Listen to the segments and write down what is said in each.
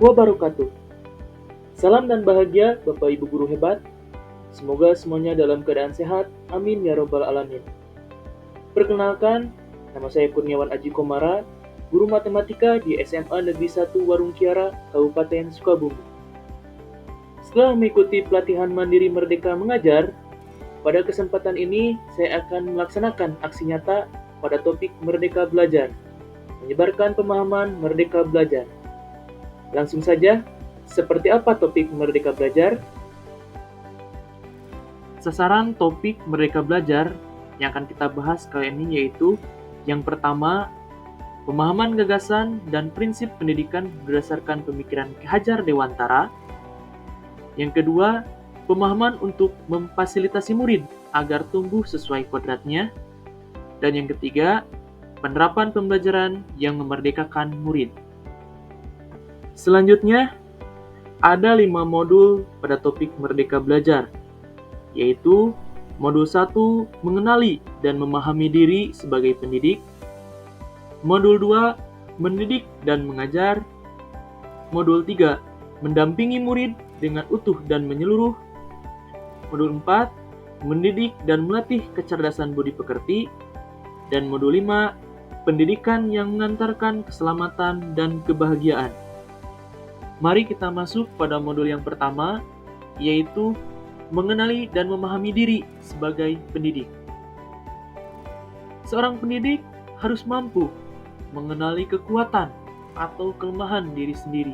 wabarakatuh. Salam dan bahagia Bapak Ibu guru hebat. Semoga semuanya dalam keadaan sehat. Amin ya robbal alamin. Perkenalkan, nama saya Kurniawan Aji Komara, guru matematika di SMA Negeri 1 Warung Kiara, Kabupaten Sukabumi. Setelah mengikuti pelatihan mandiri Merdeka Mengajar, pada kesempatan ini saya akan melaksanakan aksi nyata pada topik Merdeka Belajar, menyebarkan pemahaman Merdeka Belajar. Langsung saja, seperti apa topik Merdeka Belajar? Sasaran topik Merdeka Belajar yang akan kita bahas kali ini yaitu yang pertama, pemahaman gagasan dan prinsip pendidikan berdasarkan pemikiran Ki Hajar Dewantara. Yang kedua, pemahaman untuk memfasilitasi murid agar tumbuh sesuai kodratnya. Dan yang ketiga, penerapan pembelajaran yang memerdekakan murid. Selanjutnya, ada 5 modul pada topik Merdeka Belajar, yaitu Modul 1, mengenali dan memahami diri sebagai pendidik. Modul 2, mendidik dan mengajar. Modul 3, mendampingi murid dengan utuh dan menyeluruh. Modul 4, mendidik dan melatih kecerdasan budi pekerti. Dan modul 5, pendidikan yang mengantarkan keselamatan dan kebahagiaan. Mari kita masuk pada modul yang pertama, yaitu mengenali dan memahami diri sebagai pendidik. Seorang pendidik harus mampu mengenali kekuatan atau kelemahan diri sendiri.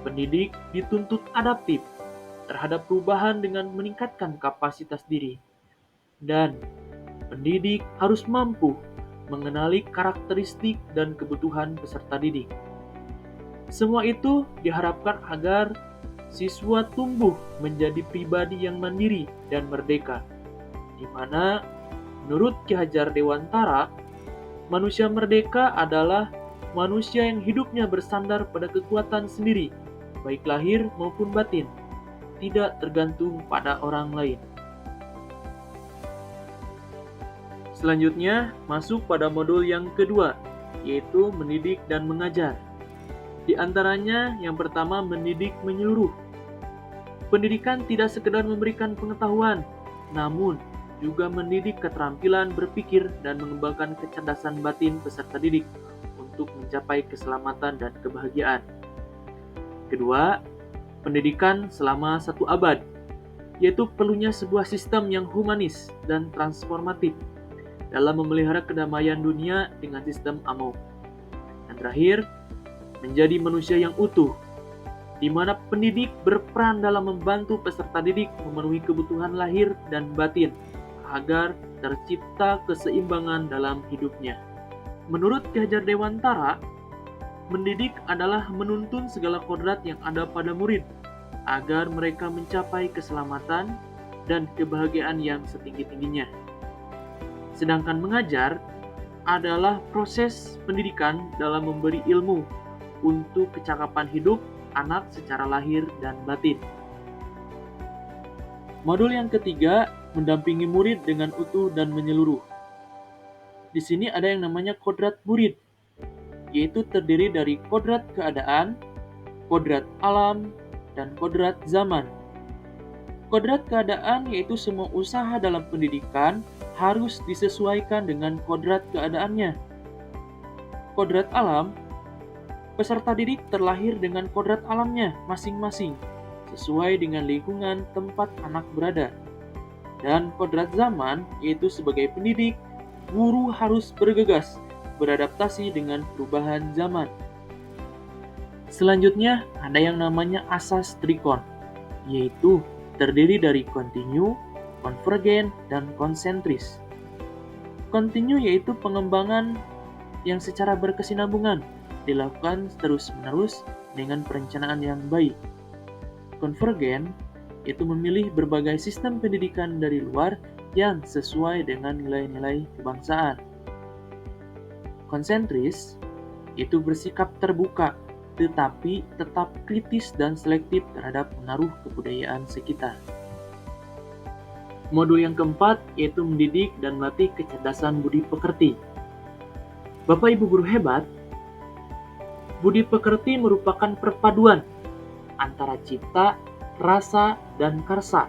Pendidik dituntut adaptif terhadap perubahan dengan meningkatkan kapasitas diri. Dan pendidik harus mampu mengenali karakteristik dan kebutuhan peserta didik. Semua itu diharapkan agar siswa tumbuh menjadi pribadi yang mandiri dan merdeka, di mana menurut Ki Hajar Dewantara, manusia merdeka adalah manusia yang hidupnya bersandar pada kekuatan sendiri, baik lahir maupun batin, tidak tergantung pada orang lain. Selanjutnya, masuk pada modul yang kedua, yaitu mendidik dan mengajar. Di antaranya, yang pertama mendidik menyeluruh. Pendidikan tidak sekedar memberikan pengetahuan, namun juga mendidik keterampilan berpikir dan mengembangkan kecerdasan batin peserta didik untuk mencapai keselamatan dan kebahagiaan. Kedua, pendidikan selama 1 abad, yaitu perlunya sebuah sistem yang humanis dan transformatif dalam memelihara kedamaian dunia dengan sistem AMO. Dan terakhir, menjadi manusia yang utuh, di mana pendidik berperan dalam membantu peserta didik memenuhi kebutuhan lahir dan batin agar tercipta keseimbangan dalam hidupnya. Menurut Ki Hajar Dewantara, mendidik adalah menuntun segala kodrat yang ada pada murid agar mereka mencapai keselamatan dan kebahagiaan yang setinggi-tingginya. Sedangkan mengajar adalah proses pendidikan dalam memberi ilmu untuk kecakapan hidup anak secara lahir dan batin. Modul yang ketiga, mendampingi murid dengan utuh dan menyeluruh. Di sini ada yang namanya kodrat murid, yaitu terdiri dari kodrat keadaan, kodrat alam, dan kodrat zaman. Kodrat keadaan yaitu semua usaha dalam pendidikan harus disesuaikan dengan kodrat keadaannya. Kodrat alam, peserta didik terlahir dengan kodrat alamnya masing-masing, sesuai dengan lingkungan tempat anak berada. Dan kodrat zaman, yaitu sebagai pendidik, guru harus bergegas beradaptasi dengan perubahan zaman. Selanjutnya, ada yang namanya asas trikon, yaitu terdiri dari kontinu, konvergen, dan konsentris. Kontinu yaitu pengembangan yang secara berkesinambungan dilakukan terus-menerus dengan perencanaan yang baik. Konvergen yaitu memilih berbagai sistem pendidikan dari luar yang sesuai dengan nilai-nilai kebangsaan. Konsentris yaitu bersikap terbuka tetapi tetap kritis dan selektif terhadap pengaruh kebudayaan sekitar. Modul yang keempat yaitu mendidik dan melatih kecerdasan budi pekerti. Bapak Ibu guru hebat, Budi pekerti merupakan perpaduan antara cipta, rasa, dan karsa,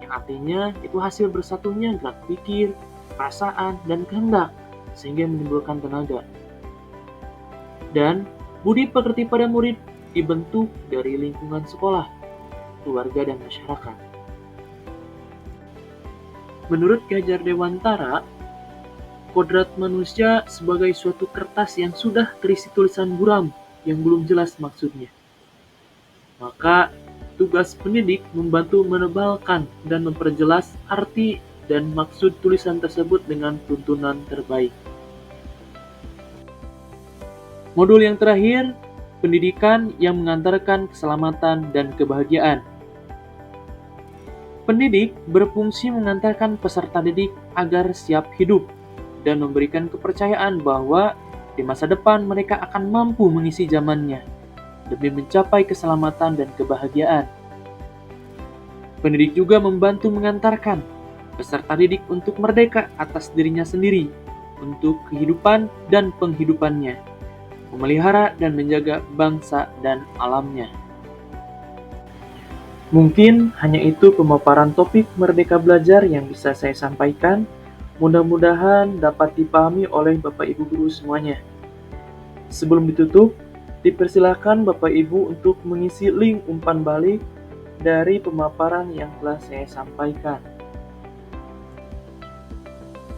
yang artinya itu hasil bersatunya gerak pikir, perasaan, dan kehendak, sehingga menimbulkan tenaga. Dan budi pekerti pada murid dibentuk dari lingkungan sekolah, keluarga, dan masyarakat. Menurut Ki Hajar Dewantara, kodrat manusia sebagai suatu kertas yang sudah terisi tulisan buram yang belum jelas maksudnya. Maka tugas pendidik membantu menebalkan dan memperjelas arti dan maksud tulisan tersebut dengan tuntunan terbaik. Modul yang terakhir, pendidikan yang mengantarkan keselamatan dan kebahagiaan. Pendidik berfungsi mengantarkan peserta didik agar siap hidup dan memberikan kepercayaan bahwa di masa depan mereka akan mampu mengisi zamannya demi mencapai keselamatan dan kebahagiaan. Pendidik juga membantu mengantarkan peserta didik untuk merdeka atas dirinya sendiri, untuk kehidupan dan penghidupannya, memelihara dan menjaga bangsa dan alamnya. Mungkin hanya itu pemaparan topik Merdeka Belajar yang bisa saya sampaikan. Mudah-mudahan dapat dipahami oleh Bapak Ibu guru semuanya. Sebelum ditutup, dipersilakan Bapak Ibu untuk mengisi link umpan balik dari pemaparan yang telah saya sampaikan.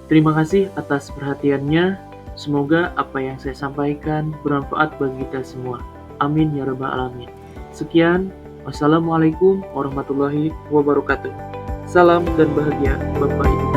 Terima kasih atas perhatiannya. Semoga apa yang saya sampaikan bermanfaat bagi kita semua. Amin ya rabbal alamin. Sekian. Wassalamualaikum warahmatullahi wabarakatuh. Salam dan bahagia Bapak Ibu.